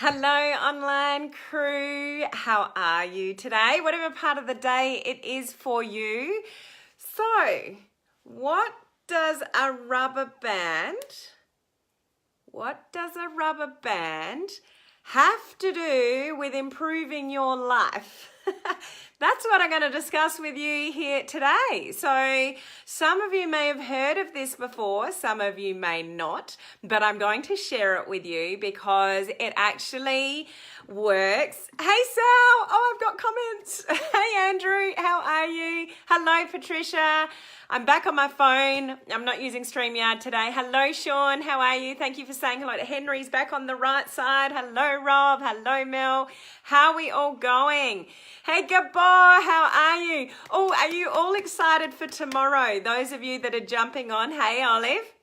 Hello, online crew. How are you today? Whatever part of the day it is for you. So, what does a rubber band have to do with improving your life? That's what I'm going to discuss with you here today. So some of you may have heard of this before, some of you may not, but I'm going to share it with you because it actually works. Hey Sal, oh, I've got comments. Hey Andrew, how are you? Hello Patricia. I'm back on my phone. I'm not using StreamYard today. Hello Sean, how are you? Thank you for saying hello to Henry's back on the right side. Hello Rob, hello Mel. How are we all going? Hey Gabor, how are you? Oh, are you all excited for tomorrow? Those of you that are jumping on, hey Olive.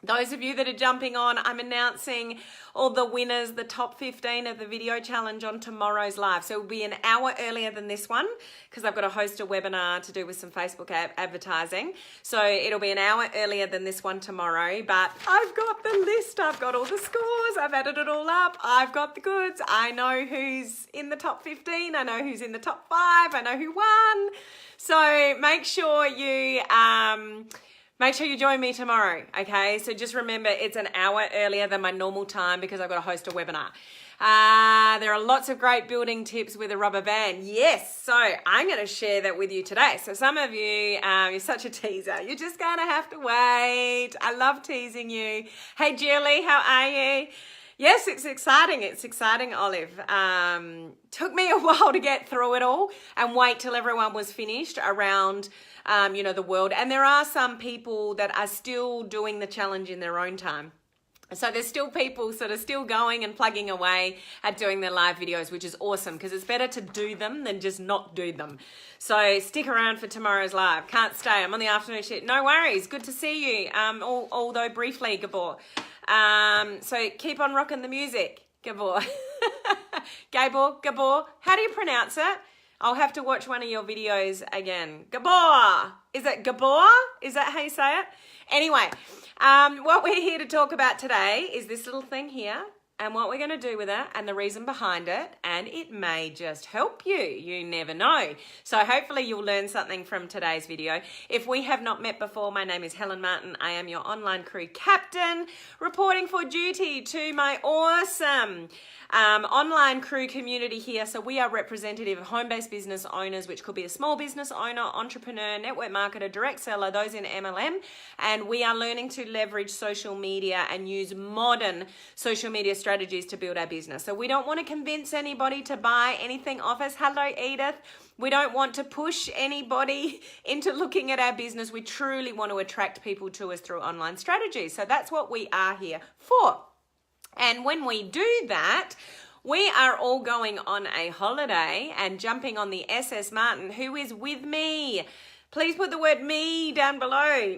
Those of you that are jumping on, I'm announcing all the winners, the top 15 of the video challenge on tomorrow's live. So it'll be an hour earlier than this one because I've got to host a webinar to do with some Facebook advertising. So it'll be an hour earlier than this one tomorrow, but I've got the list. I've got all the scores. I've added it all up. I've got the goods. I know who's in the top 15. I know who's in the top 5. I know who won. So make sure you join me tomorrow, okay? So just remember, it's an hour earlier than my normal time because I've got to host a webinar. There are lots of great building tips with a rubber band. Yes, so I'm going to share that with you today. So some of you, you're such a teaser. You're just going to have to wait. I love teasing you. Hey, Julie, how are you? Yes, it's exciting. It's exciting, Olive. Took me a while to get through it all and wait till everyone was finished around the world. And there are some people that are still doing the challenge in their own time. So there's still people sort of still going and plugging away at doing their live videos, which is awesome because it's better to do them than just not do them. So stick around for tomorrow's live. Can't stay. I'm on the afternoon shift. No worries. Good to see you. Although briefly, Gabor. So keep on rocking the music, Gabor. Gabor. How do you pronounce it? I'll have to watch one of your videos again. Gabor. Is it Gabor? Is that how you say it? Anyway, what we're here to talk about today is this little thing here and what we're going to do with it and the reason behind it, and it may just help you. You never know. So hopefully you'll learn something from today's video. If we have not met before, my name is Helen Martin. I am your online crew captain, reporting for duty to my awesome online crew community here. So we are representative of home-based business owners, which could be a small business owner, entrepreneur, network marketer, direct seller, those in MLM. And we are learning to leverage social media and use modern social media strategies to build our business. So we don't want to convince anybody to buy anything off us. Hello, Edith. We don't want to push anybody into looking at our business. We truly want to attract people to us through online strategies. So that's what we are here for. And when we do that, we are all going on a holiday and jumping on the SS Martin. Who is with me? Please put the word me down below.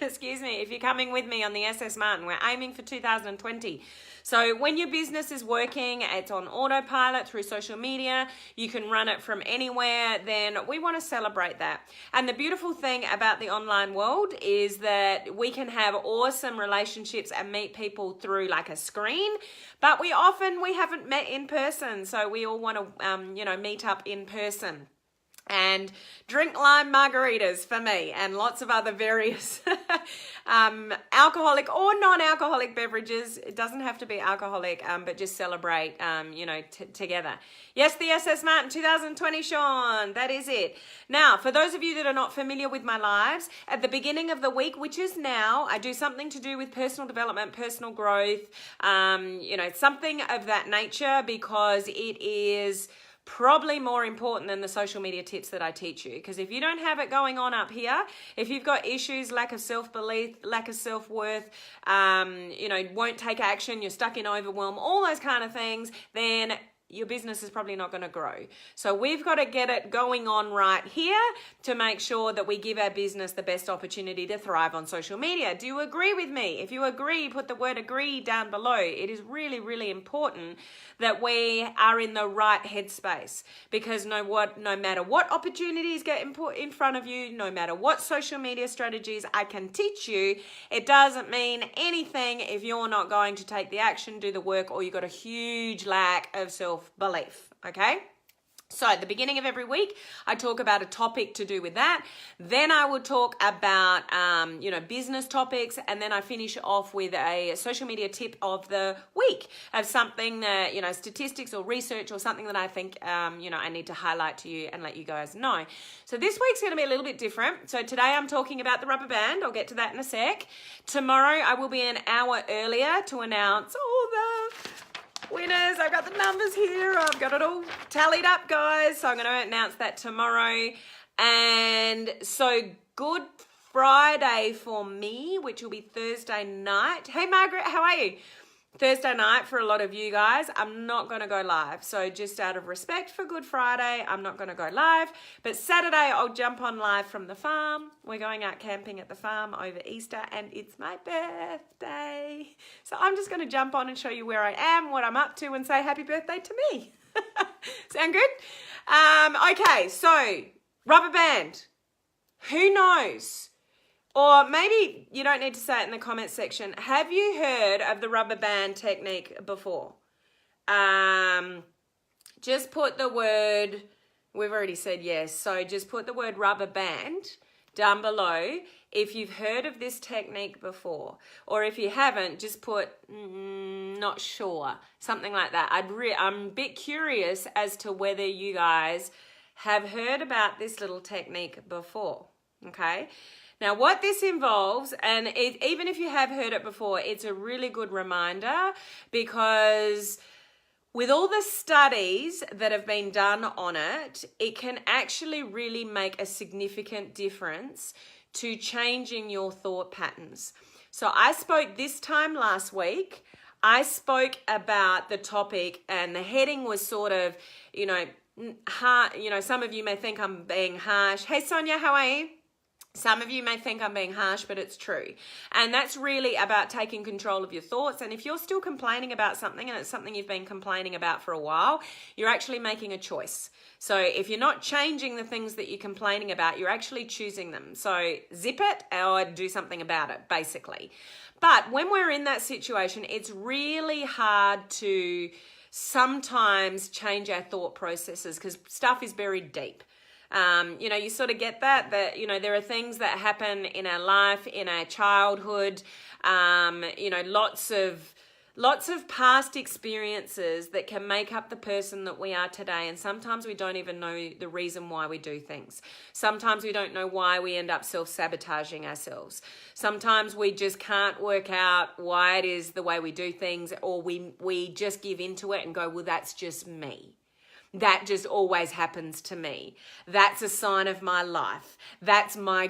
Excuse me, if you're coming with me on the SS Martin. We're aiming for 2020. So when your business is working, it's on autopilot through social media, you can run it from anywhere, then we want to celebrate that. And the beautiful thing about the online world is that we can have awesome relationships and meet people through like a screen, but we haven't met in person. So we all want to, meet up in person. And drink lime margaritas for me and lots of other various alcoholic or non-alcoholic beverages. It doesn't have to be alcoholic, but just celebrate, together. Yes, the SS Martin 2020, Sean, that is it. Now, for those of you that are not familiar with my lives, at the beginning of the week, which is now, I do something to do with personal development, personal growth, something of that nature because it is probably more important than the social media tips that I teach you. Because if you don't have it going on up here, if you've got issues, lack of self-belief, lack of self-worth, won't take action, you're stuck in overwhelm, all those kind of things, then your business is probably not going to grow. So we've got to get it going on right here to make sure that we give our business the best opportunity to thrive on social media. Do you agree with me? If you agree, put the word agree down below. It is really, really important that we are in the right headspace, because no matter what opportunities get put in front of you, no matter what social media strategies I can teach you, it doesn't mean anything if you're not going to take the action, do the work, or you've got a huge lack of self-belief, okay? So at the beginning of every week, I talk about a topic to do with that. Then I will talk about, business topics. And then I finish off with a social media tip of the week, of something that, statistics or research or something that I think, I need to highlight to you and let you guys know. So this week's going to be a little bit different. So today I'm talking about the rubber band. I'll get to that in a sec. Tomorrow I will be an hour earlier to announce all the winners. I've got the numbers here. I've got it all tallied up, guys. So I'm going to announce that tomorrow. And so Good Friday for me, which will be Thursday night. Hey, Margaret, how are you? Thursday night for a lot of you guys, I'm not going to go live. So just out of respect for Good Friday, I'm not going to go live. But Saturday, I'll jump on live from the farm. We're going out camping at the farm over Easter, and it's my birthday. So I'm just going to jump on and show you where I am, what I'm up to, and say happy birthday to me. Sound good? Okay, so rubber band. Who knows? Or maybe you don't need to say it in the comments section. Have you heard of the rubber band technique before? Just put the word, we've already said yes, so just put the word rubber band down below if you've heard of this technique before. Or if you haven't, just put not sure, something like that. I'm a bit curious as to whether you guys have heard about this little technique before, okay? Now, what this involves, and even if you have heard it before, it's a really good reminder, because with all the studies that have been done on it, it can actually really make a significant difference to changing your thought patterns. So I spoke this time last week. I spoke about the topic, and the heading was sort of, some of you may think I'm being harsh. Hey, Sonia, how are you? Some of you may think I'm being harsh, but it's true. And that's really about taking control of your thoughts. And if you're still complaining about something, and it's something you've been complaining about for a while, you're actually making a choice. So if you're not changing the things that you're complaining about, you're actually choosing them. So zip it or do something about it, basically. But when we're in that situation, it's really hard to sometimes change our thought processes, because stuff is buried deep. You sort of get that there are things that happen in our life, in our childhood, lots of past experiences that can make up the person that we are today. And sometimes we don't even know the reason why we do things. Sometimes we don't know why we end up self-sabotaging ourselves. Sometimes we just can't work out why it is the way we do things, or we just give into it and go, well, that's just me. That just always happens to me. That's a sign of my life. That's my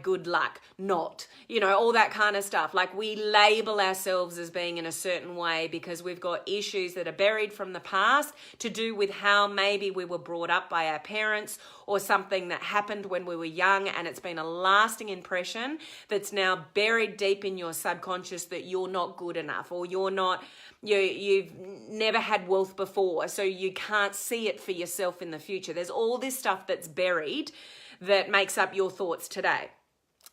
good luck. Not, all that kind of stuff. Like, we label ourselves as being in a certain way because we've got issues that are buried from the past to do with how maybe we were brought up by our parents, or something that happened when we were young, and it's been a lasting impression that's now buried deep in your subconscious, that you're not good enough, or you've never had wealth before, so you can't see it for yourself in the future. There's all this stuff that's buried that makes up your thoughts today.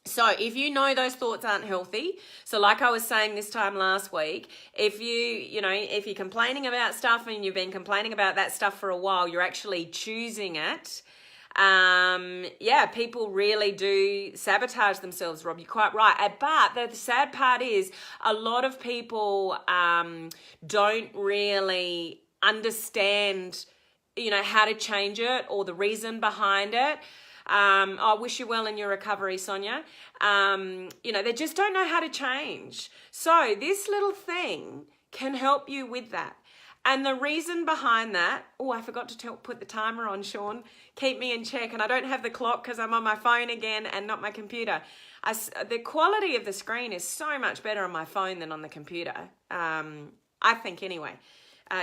So if you know those thoughts aren't healthy, so like I was saying this time last week, if you're complaining about stuff and you've been complaining about that stuff for a while, you're actually choosing it. People really do sabotage themselves, Rob. You're quite right. But the sad part is a lot of people don't really understand, how to change it or the reason behind it. I wish you well in your recovery, Sonia. They just don't know how to change. So this little thing can help you with that. And the reason behind that, I forgot to put the timer on, Sean. Keep me in check. And I don't have the clock because I'm on my phone again and not my computer. The quality of the screen is so much better on my phone than on the computer. I think anyway.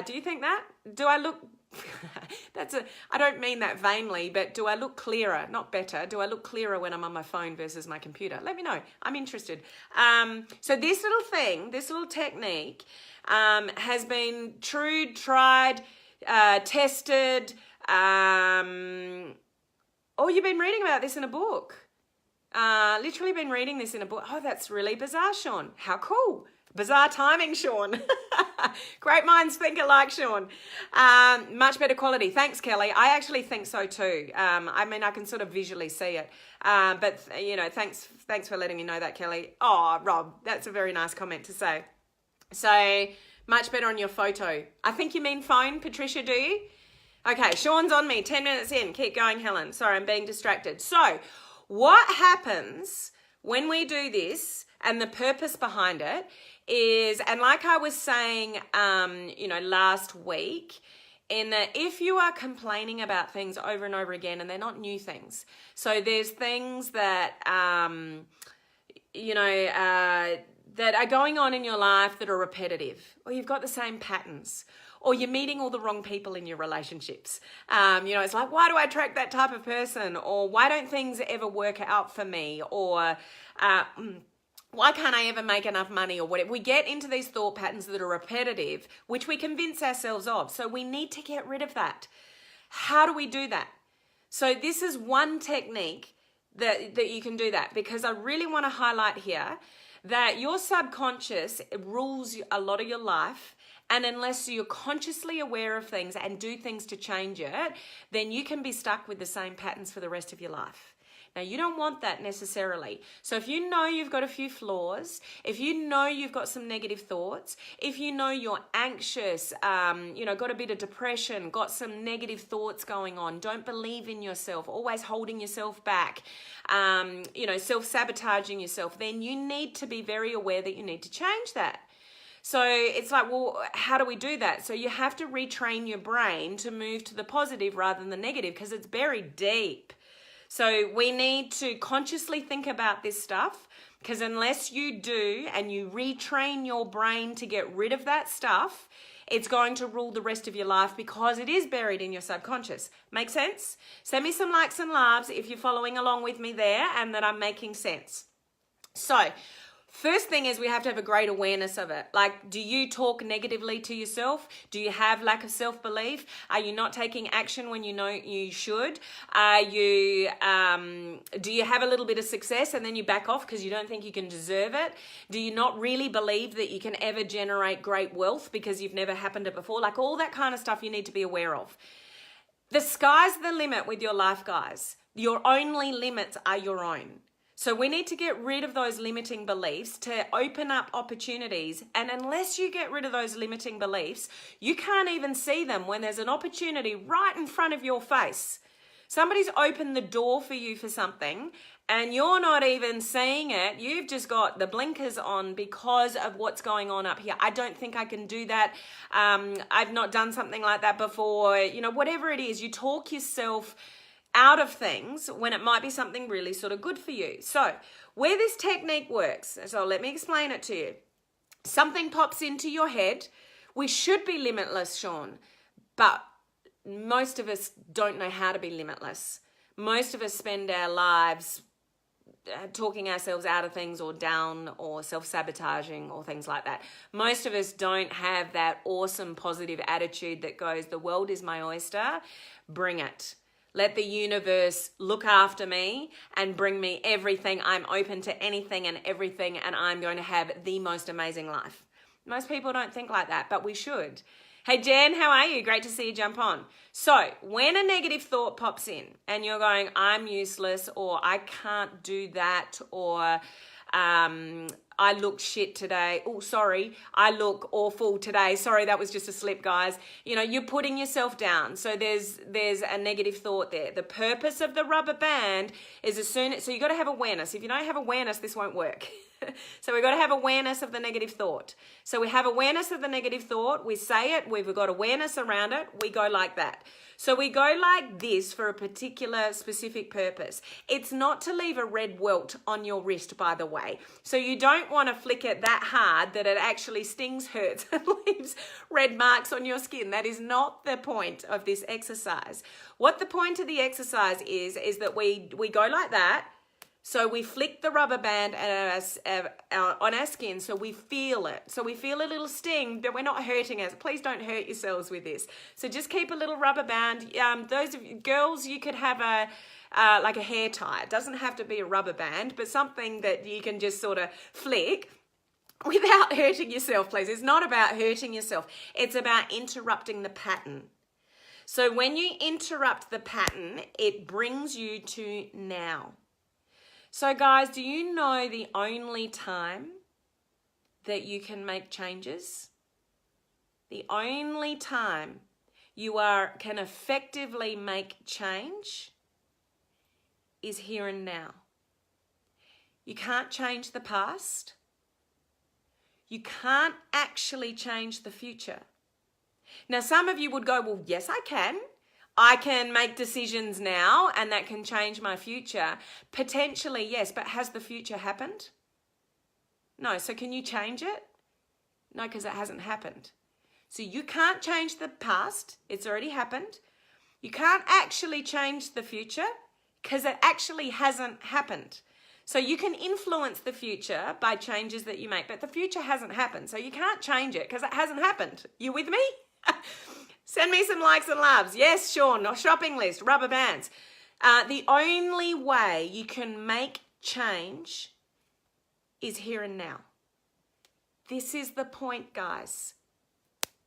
Do you think that? Do I look... I don't mean that vainly, but do I look clearer? Not better. Do I look clearer when I'm on my phone versus my computer? Let me know. I'm interested. So this little thing, this little technique has been tried, tested. You've been reading about this in a book. Literally been reading this in a book. Oh, that's really bizarre, Sean. How cool. Bizarre timing, Sean. Great minds think alike, Sean. Much better quality. Thanks, Kelly. I actually think so too. I can sort of visually see it. But thanks for letting me know that, Kelly. Oh, Rob, that's a very nice comment to say. So, much better on your photo. I think you mean phone, Patricia, do you? Okay, Sean's on me. 10 minutes in. Keep going, Helen. Sorry, I'm being distracted. So, what happens when we do this, and the purpose behind it is, and like I was saying, last week, in that if you are complaining about things over and over again, and they're not new things, so there's things that, that are going on in your life that are repetitive, or you've got the same patterns, or you're meeting all the wrong people in your relationships. It's like, why do I attract that type of person? Or why don't things ever work out for me? Or why can't I ever make enough money, or whatever? We get into these thought patterns that are repetitive, which we convince ourselves of. So we need to get rid of that. How do we do that? So this is one technique that you can do that, because I really want to highlight here that your subconscious rules a lot of your life. And unless you're consciously aware of things and do things to change it, then you can be stuck with the same patterns for the rest of your life. Now, you don't want that necessarily. So if you know you've got a few flaws, if you know you've got some negative thoughts, if you know you're anxious, got a bit of depression, got some negative thoughts going on, don't believe in yourself, always holding yourself back, self-sabotaging yourself, then you need to be very aware that you need to change that. So it's like, well, how do we do that? So you have to retrain your brain to move to the positive rather than the negative, because it's buried deep. So we need to consciously think about this stuff, because unless you do and you retrain your brain to get rid of that stuff, it's going to rule the rest of your life, because it is buried in your subconscious. Make sense? Send me some likes and loves if you're following along with me there and that I'm making sense. So, first thing is we have to have a great awareness of it. Like, do you talk negatively to yourself? Do you have lack of self-belief? Are you not taking action when you know you should? Do you have a little bit of success and then you back off because you don't think you can deserve it? Do you not really believe that you can ever generate great wealth because you've never happened it before? Like, all that kind of stuff you need to be aware of. The sky's the limit with your life, guys. Your only limits are your own. So we need to get rid of those limiting beliefs to open up opportunities. And unless you get rid of those limiting beliefs, you can't even see them when there's an opportunity right in front of your face. Somebody's opened the door for you for something and you're not even seeing it. You've just got the blinkers on because of what's going on up here. I don't think I can do that. I've not done something like that before. Whatever it is, you talk yourself out of things when it might be something really sort of good for you. So where this technique works, so let me explain it to you. Something pops into your head. We should be limitless, Sean, but most of us don't know how to be limitless. Most of us spend our lives talking ourselves out of things, or down, or self-sabotaging, or things like that. Most of us don't have that awesome positive attitude that goes, the world is my oyster, bring it. Let the universe look after me and bring me everything. I'm open to anything and everything, and I'm going to have the most amazing life. Most people don't think like that, but we should. Hey, Jen, how are you? Great to see you jump on. So when a negative thought pops in and you're going, I'm useless, or I can't do that, or I look shit today. Oh, sorry. I look awful today. Sorry, that was just a slip, guys. You're putting yourself down. So there's a negative thought there. The purpose of the rubber band is so you got to have awareness. If you don't have awareness, this won't work. So we've got to have awareness of the negative thought. So we have awareness of the negative thought. We say it. We've got awareness around it. We go like that. So we go like this for a particular specific purpose. It's not to leave a red welt on your wrist, by the way. So you don't don't want to flick it that hard that it actually stings, hurts, and leaves red marks on your skin. That is not the point of this exercise. What the point of the exercise is that we go like that. So we flick the rubber band on our skin so we feel it. So we feel a little sting, but we're not hurting us. Please don't hurt yourselves with this. So just keep a little rubber band. Those of you, girls, you could have like a hair tie. It doesn't have to be a rubber band, but something that you can just sort of flick without hurting yourself, please. It's not about hurting yourself. It's about interrupting the pattern. So when you interrupt the pattern, it brings you to now. So guys, do you know the only time that you can make changes? The only time you can effectively make change is here and now. You can't change the past. You can't actually change the future. Now, some of you would go, well, yes, I can. I can make decisions now and that can change my future. Potentially, yes, but has the future happened? No, so can you change it? No, because it hasn't happened. So you can't change the past. It's already happened. You can't actually change the future because it actually hasn't happened. So you can influence the future by changes that you make, but the future hasn't happened. So you can't change it because it hasn't happened. You with me? Send me some likes and loves. Yes, Sean, shopping list, rubber bands. The only way you can make change is here and now. This is the point, guys.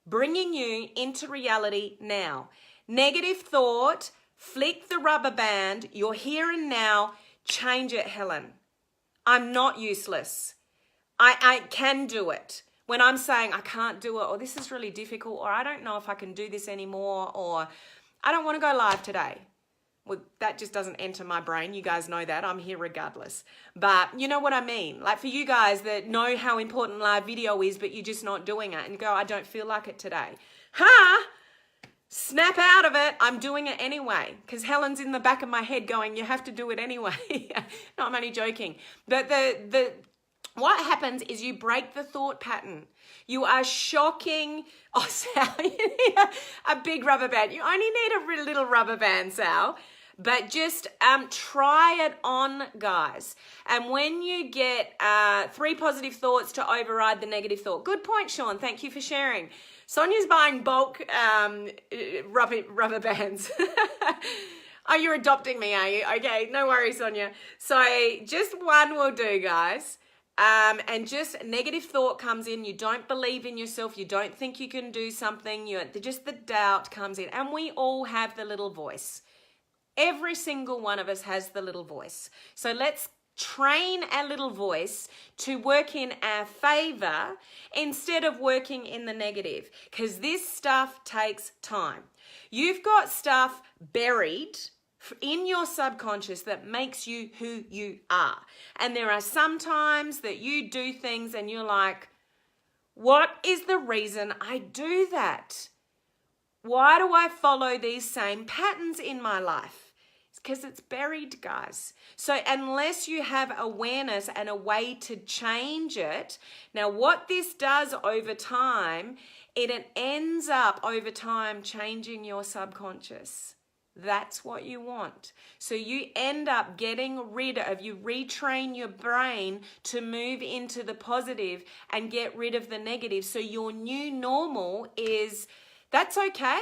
Bringing you into reality now. Negative thought, flick the rubber band. You're here and now. Change it, Helen. I'm not useless. I can do it. When I'm saying I can't do it, or this is really difficult, or I don't know if I can do this anymore, or I don't want to go live today. Well, that just doesn't enter my brain. You guys know that. I'm here regardless. But you know what I mean? Like for you guys that know how important live video is, but you're just not doing it and go, I don't feel like it today. Snap out of it. I'm doing it anyway. Because Helen's in the back of my head going, you have to do it anyway. No, I'm only joking. But what happens is you break the thought pattern. You are shocking. Oh, Sal, you need a big rubber band. You only need a little rubber band, Sal. But just try it on, guys. And when you get 3 positive thoughts to override the negative thought. Good point, Sean. Thank you for sharing. Sonia's buying bulk rubber bands. Oh, you're adopting me, are you? Okay, no worries, Sonia. So just one will do, guys. And just negative thought comes in. You don't believe in yourself. You don't think you can do something. Just the doubt comes in. And we all have the little voice. Every single one of us has the little voice. So let's train our little voice to work in our favor instead of working in the negative. Because this stuff takes time. You've got stuff buried in your subconscious that makes you who you are. And there are some times that you do things and you're like, what is the reason I do that? Why do I follow these same patterns in my life? It's because it's buried, guys. So unless you have awareness and a way to change it, now what this does over time, it ends up over time changing your subconscious. That's what you want. So you end up getting rid of, you retrain your brain to move into the positive and get rid of the negative. So your new normal is, that's okay.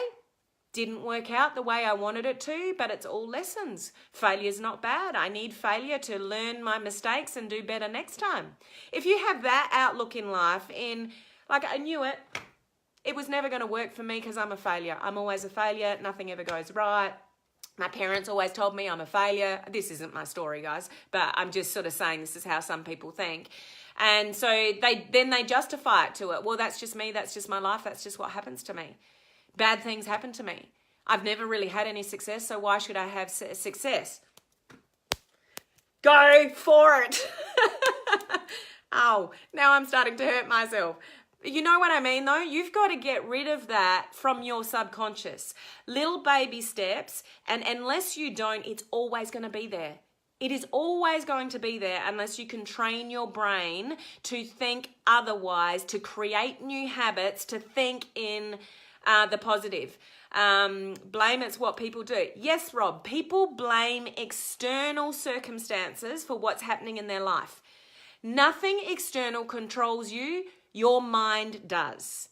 Didn't work out the way I wanted it to, but it's all lessons. Failure's not bad. I need failure to learn my mistakes and do better next time. If you have that outlook in life, like I knew it, it was never going to work for me because I'm a failure. I'm always a failure. Nothing ever goes right. My parents always told me I'm a failure. This isn't my story, guys, but I'm just sort of saying this is how some people think. And so they justify it to it. Well, that's just me. That's just my life. That's just what happens to me. Bad things happen to me. I've never really had any success, so why should I have success? Go for it. Oh, now I'm starting to hurt myself. You know what I mean, though? You've got to get rid of that from your subconscious. Little baby steps, and unless you don't, it's always going to be there. It is always going to be there unless you can train your brain to think otherwise, to create new habits, to think in the positive. Blame, it's what people do. Yes, Rob, people blame external circumstances for what's happening in their life. Nothing external controls you, your mind does.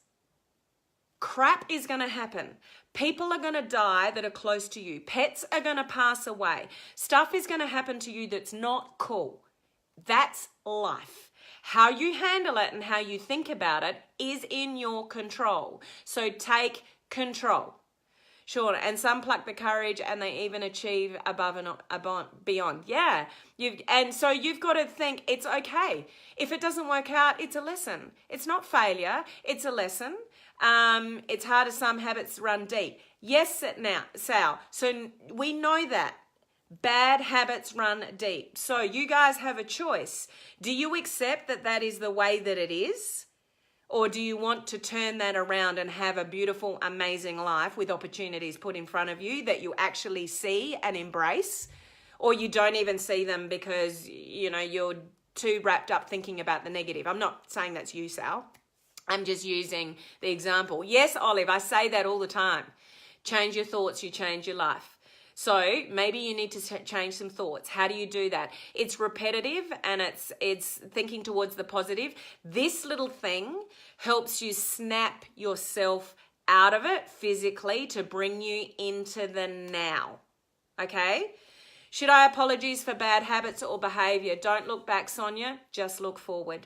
Crap is going to happen. People are going to die that are close to you. Pets are going to pass away. Stuff is going to happen to you that's not cool. That's life. How you handle it and how you think about it is in your control. So take control. Sure, and some pluck the courage and they even achieve above and beyond. Yeah, so you've got to think it's okay. If it doesn't work out, it's a lesson. It's not failure, it's a lesson. It's harder, some habits run deep. Yes, Sal. So we know that. Bad habits run deep. So you guys have a choice. Do you accept that that is the way that it is? Or do you want to turn that around and have a beautiful, amazing life with opportunities put in front of you that you actually see and embrace? Or you don't even see them because, you're too wrapped up thinking about the negative. I'm not saying that's you, Sal. I'm just using the example. Yes, Olive, I say that all the time. Change your thoughts, you change your life. So maybe you need to change some thoughts. How do you do that? It's repetitive and it's thinking towards the positive. This little thing helps you snap yourself out of it physically to bring you into the now. Okay? Should I apologize for bad habits or behavior? Don't look back, Sonia. Just look forward.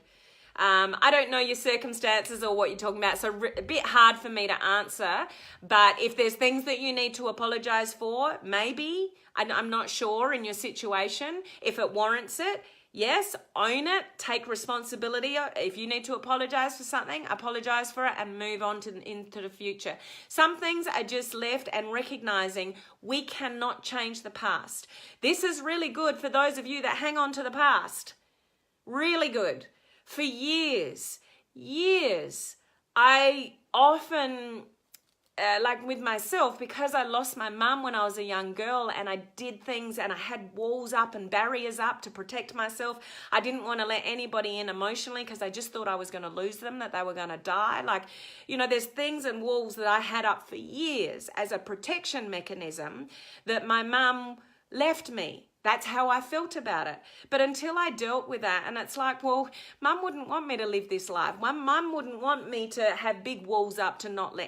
I don't know your circumstances or what you're talking about, so a bit hard for me to answer. But if there's things that you need to apologize for, maybe, I'm not sure in your situation, if it warrants it, yes, own it, take responsibility. If you need to apologize for something, apologize for it and move on into the future. Some things are just left and recognizing we cannot change the past. This is really good for those of you that hang on to the past. Really good. For years, I often, like with myself, because I lost my mum when I was a young girl and I did things and I had walls up and barriers up to protect myself. I didn't want to let anybody in emotionally because I just thought I was going to lose them, that they were going to die. There's things and walls that I had up for years as a protection mechanism that my mum left me. That's how I felt about it. But until I dealt with that, and it's like, well, mum wouldn't want me to live this life. Mum wouldn't want me to have big walls up to not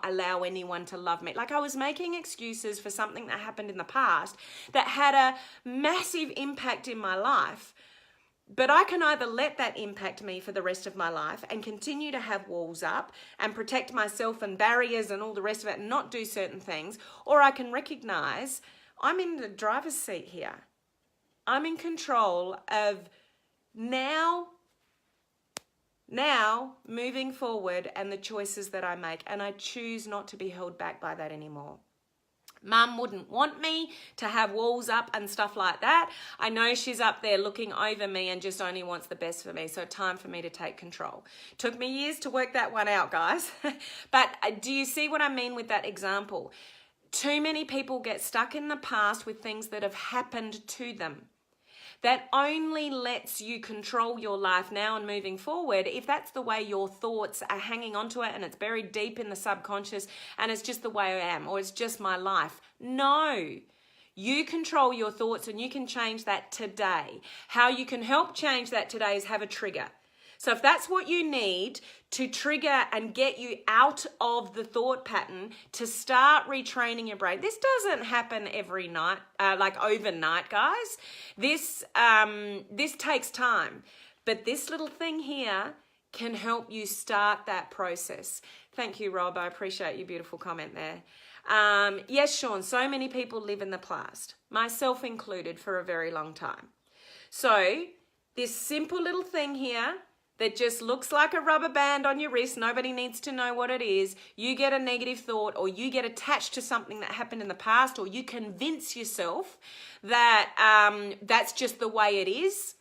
allow anyone to love me. Like I was making excuses for something that happened in the past that had a massive impact in my life. But I can either let that impact me for the rest of my life and continue to have walls up and protect myself and barriers and all the rest of it and not do certain things, or I can recognize I'm in the driver's seat here. I'm in control of now moving forward and the choices that I make. And I choose not to be held back by that anymore. Mum wouldn't want me to have walls up and stuff like that. I know she's up there looking over me and just only wants the best for me. So time for me to take control. Took me years to work that one out, guys. But do you see what I mean with that example? Too many people get stuck in the past with things that have happened to them. That only lets you control your life now and moving forward if that's the way your thoughts are hanging onto it and it's buried deep in the subconscious and it's just the way I am or it's just my life. No. You control your thoughts and you can change that today. How you can help change that today is have a trigger. So if that's what you need to trigger and get you out of the thought pattern to start retraining your brain, this doesn't happen every night, like overnight, guys. This takes time, but this little thing here can help you start that process. Thank you, Rob. I appreciate your beautiful comment there. Yes, Sean, so many people live in the past, myself included, for a very long time. So this simple little thing here that just looks like a rubber band on your wrist, nobody needs to know what it is, you get a negative thought or you get attached to something that happened in the past or you convince yourself that that's just the way it is.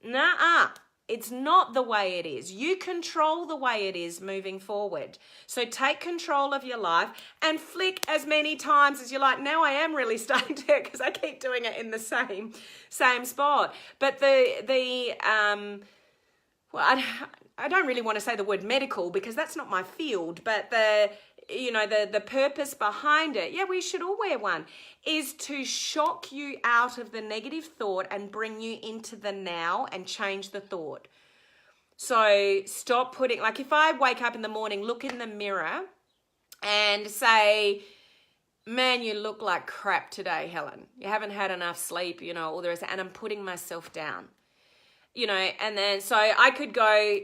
Nuh-uh. It's not the way it is. You control the way it is moving forward. So take control of your life and flick as many times as you like. Now I am really starting to, because I keep doing it in the same spot. But well, I don't really want to say the word medical because that's not my field, but the purpose behind it, yeah, we should all wear one, is to shock you out of the negative thought and bring you into the now and change the thought. So stop putting, like if I wake up in the morning, look in the mirror and say, man, you look like crap today, Helen. You haven't had enough sleep, all the rest, and I'm putting myself down. And then so I could go,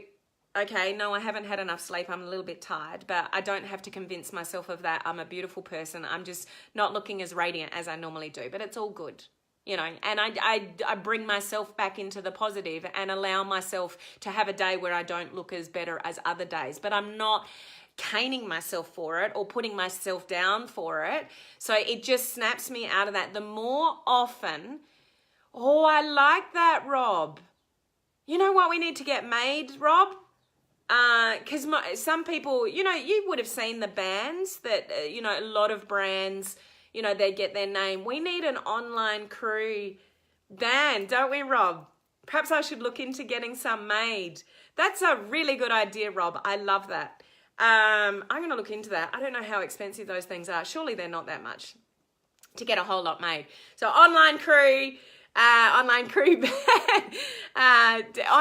okay, no, I haven't had enough sleep. I'm a little bit tired, but I don't have to convince myself of that. I'm a beautiful person. I'm just not looking as radiant as I normally do, but it's all good, and I bring myself back into the positive and allow myself to have a day where I don't look as better as other days, but I'm not caning myself for it or putting myself down for it. So it just snaps me out of that. The more often, oh, I like that, Rob. You know what we need to get made, Rob? Because some people, you would have seen the bands that, a lot of brands, they get their name. We need an online crew band, don't we, Rob? Perhaps I should look into getting some made. That's a really good idea, Rob. I love that. I'm going to look into that. I don't know how expensive those things are. Surely they're not that much to get a whole lot made. So online crew band.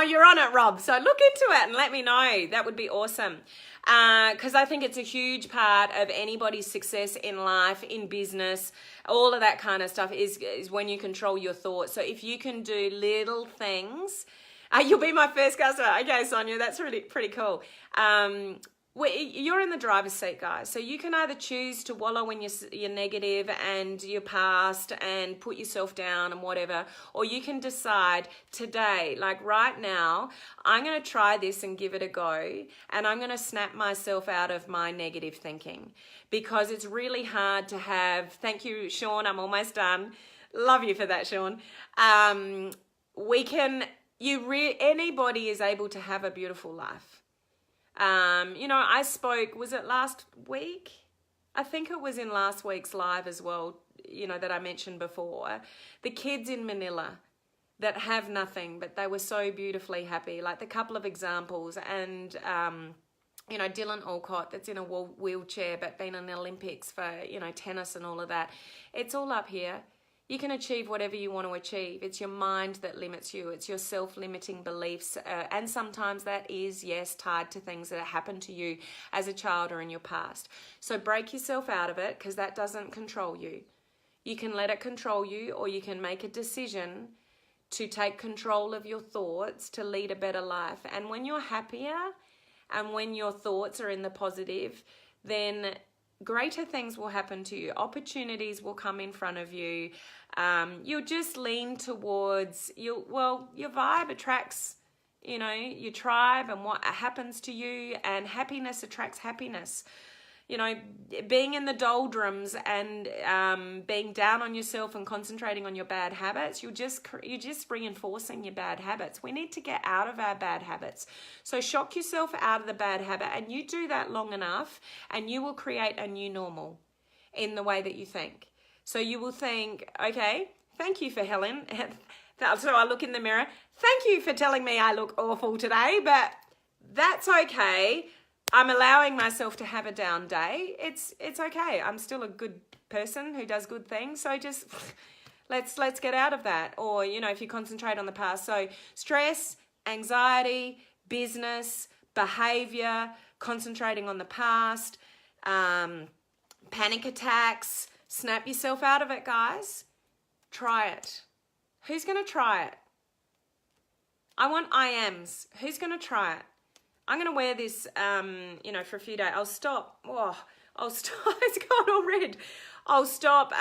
You're on it, Rob. So look into it and let me know. That would be awesome. Because I think it's a huge part of anybody's success in life, in business, all of that kind of stuff is when you control your thoughts. So if you can do little things, you'll be my first customer. Okay, Sonia, that's really pretty cool. You're in the driver's seat, guys. So you can either choose to wallow in your negative and your past and put yourself down and whatever, or you can decide today, like right now, I'm going to try this and give it a go, and I'm going to snap myself out of my negative thinking, because it's really hard to have. Thank you, Sean. I'm almost done. Love you for that, Sean. Anybody is able to have a beautiful life. I spoke, was it last week? I think it was in last week's live as well, that I mentioned before. The kids in Manila that have nothing, but they were so beautifully happy, like the couple of examples. And, Dylan Alcott that's in a wheelchair but been in the Olympics for, tennis and all of that. It's all up here. You can achieve whatever you want to achieve. It's your mind that limits you. It's your self-limiting beliefs. And sometimes that is, yes, tied to things that happened to you as a child or in your past. So break yourself out of it, because that doesn't control you. You can let it control you, or you can make a decision to take control of your thoughts to lead a better life. And when you're happier and when your thoughts are in the positive, then greater things will happen to you. Opportunities will come in front of you. You'll just lean towards your vibe attracts, your tribe and what happens to you, and happiness attracts happiness. Being in the doldrums and being down on yourself and concentrating on your bad habits, you're just reinforcing your bad habits. We need to get out of our bad habits. So shock yourself out of the bad habit, and you do that long enough and you will create a new normal in the way that you think. So you will think, okay, thank you for Helen. So I look in the mirror. Thank you for telling me I look awful today, but that's okay. I'm allowing myself to have a down day. It's okay. I'm still a good person who does good things. So just let's get out of that. Or, if you concentrate on the past. So stress, anxiety, business, behavior, concentrating on the past, panic attacks, snap yourself out of it, guys. Try it. Who's going to try it? I want IMs. Who's going to try it? I'm going to wear this, for a few days. I'll stop. I'll stop. It's gone all red. I'll stop,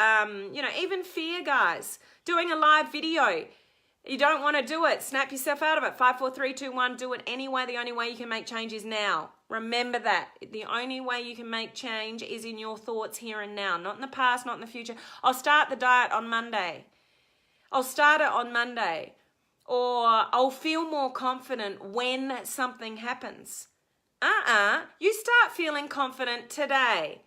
even fear, guys. Doing a live video. You don't want to do it. Snap yourself out of it. 5, 4, 3, 2, 1. Do it anyway. The only way you can make change is now. Remember that. The only way you can make change is in your thoughts here and now. Not in the past, not in the future. I'll start the diet on Monday. I'll start it on Monday. or I'll feel more confident when something happens. You start feeling confident today.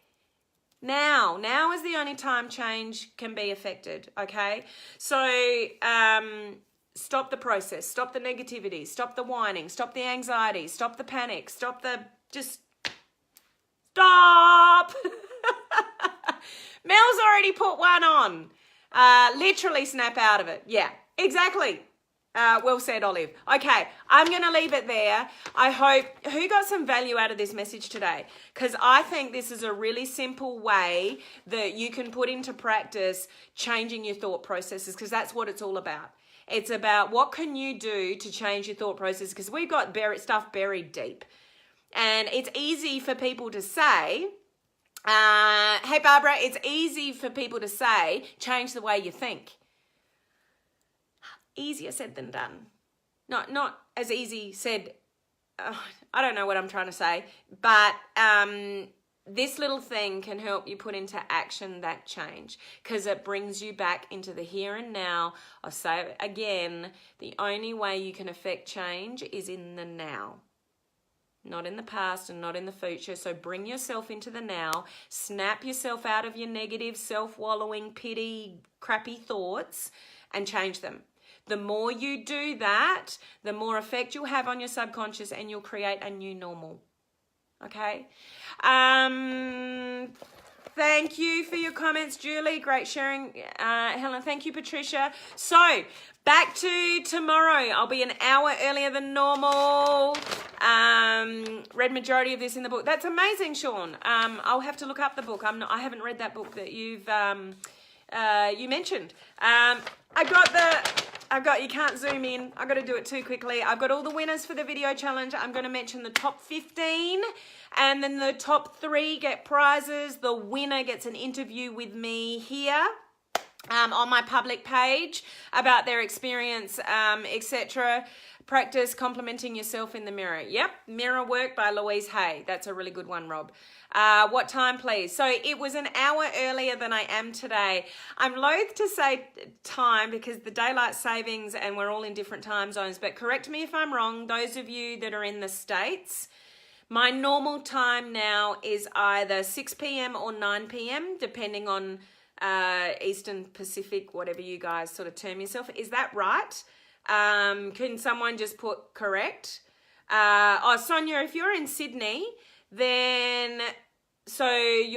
Now is the only time change can be affected, okay? So stop the process, stop the negativity, stop the whining, stop the anxiety, stop the panic, stop. Mel's already put one on. Literally snap out of it. Yeah, exactly. Well said, Olive. Okay, I'm going to leave it there. I hope, who got some value out of this message today? Because I think this is a really simple way that you can put into practice changing your thought processes, because that's what it's all about. It's about what can you do to change your thought process, because we've got stuff buried deep. And it's easy for people to say, hey, Barbara, it's easy for people to say, change the way you think. Easier said than done. Not as easy said. I don't know what I'm trying to say, but this little thing can help you put into action that change, because it brings you back into the here and now. I'll say it again, the only way you can affect change is in the now, not in the past and not in the future. So bring yourself into the now, snap yourself out of your negative, self-wallowing, pity, crappy thoughts, and change them. The more you do that, the more effect you'll have on your subconscious, and you'll create a new normal. Okay? Thank you for your comments, Julie. Great sharing. Helen, thank you, Patricia. So, back to tomorrow. I'll be an hour earlier than normal. Read majority of this in the book. That's amazing, Sean. I'll have to look up the book. I haven't read that book that you mentioned. You can't zoom in. I've got to do it too quickly. I've got all the winners for the video challenge. I'm going to mention the top 15, and then the top 3 get prizes. The winner gets an interview with me here on my public page about their experience, etc. Practice complimenting yourself in the mirror. Yep, Mirror Work by Louise Hay. That's a really good one, Rob. What time, please? So it was an hour earlier than I am today. I'm loath to say time because the daylight savings and we're all in different time zones, but correct me if I'm wrong, those of you that are in the States. My normal time now is either 6 p.m. or 9 p.m., depending on Eastern Pacific, whatever you guys sort of term yourself. Is that right? Can someone just put correct? Sonia, if you're in Sydney, then it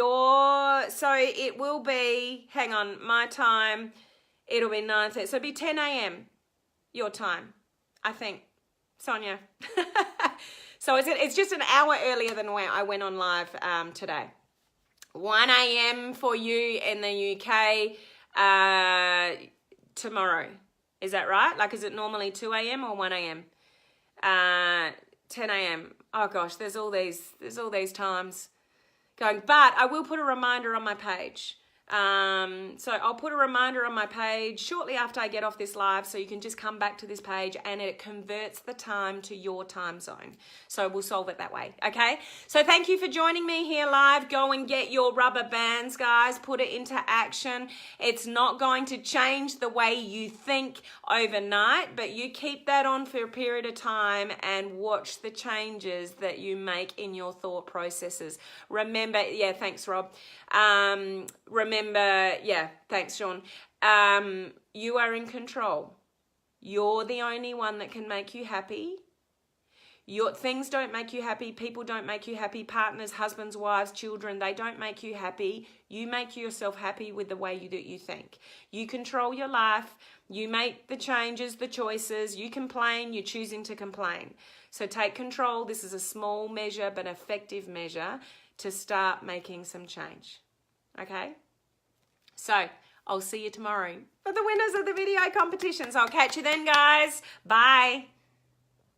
will be, hang on, my time, it'll be 9:30, so it'll be 10 a.m. your time, I think, Sonia. So it's just an hour earlier than when I went on live today. 1 a.m. for you in the UK tomorrow. Is that right? Like, is it normally 2 a.m. or 1 a.m.? 10 a.m. Oh gosh, there's all these times going. But I will put a reminder on my page. So I'll put a reminder on my page shortly after I get off this live, so you can just come back to this page and it converts the time to your time zone. So we'll solve it that way, okay? So thank you for joining me here live. Go and get your rubber bands, guys. Put it into action. It's not going to change the way you think overnight, but you keep that on for a period of time and watch the changes that you make in your thought processes. Remember, yeah, thanks, Rob. Thanks, Sean. You are in control. You're the only one that can make you happy. Your things don't make you happy. People don't make you happy. Partners, husbands, wives, children, they don't make you happy. You make yourself happy with the way you think. You control your life. You make the changes, the choices. You complain. You're choosing to complain. So take control. This is a small measure, but effective measure to start making some change. Okay? So I'll see you tomorrow for the winners of the video competitions. I'll catch you then, guys. Bye.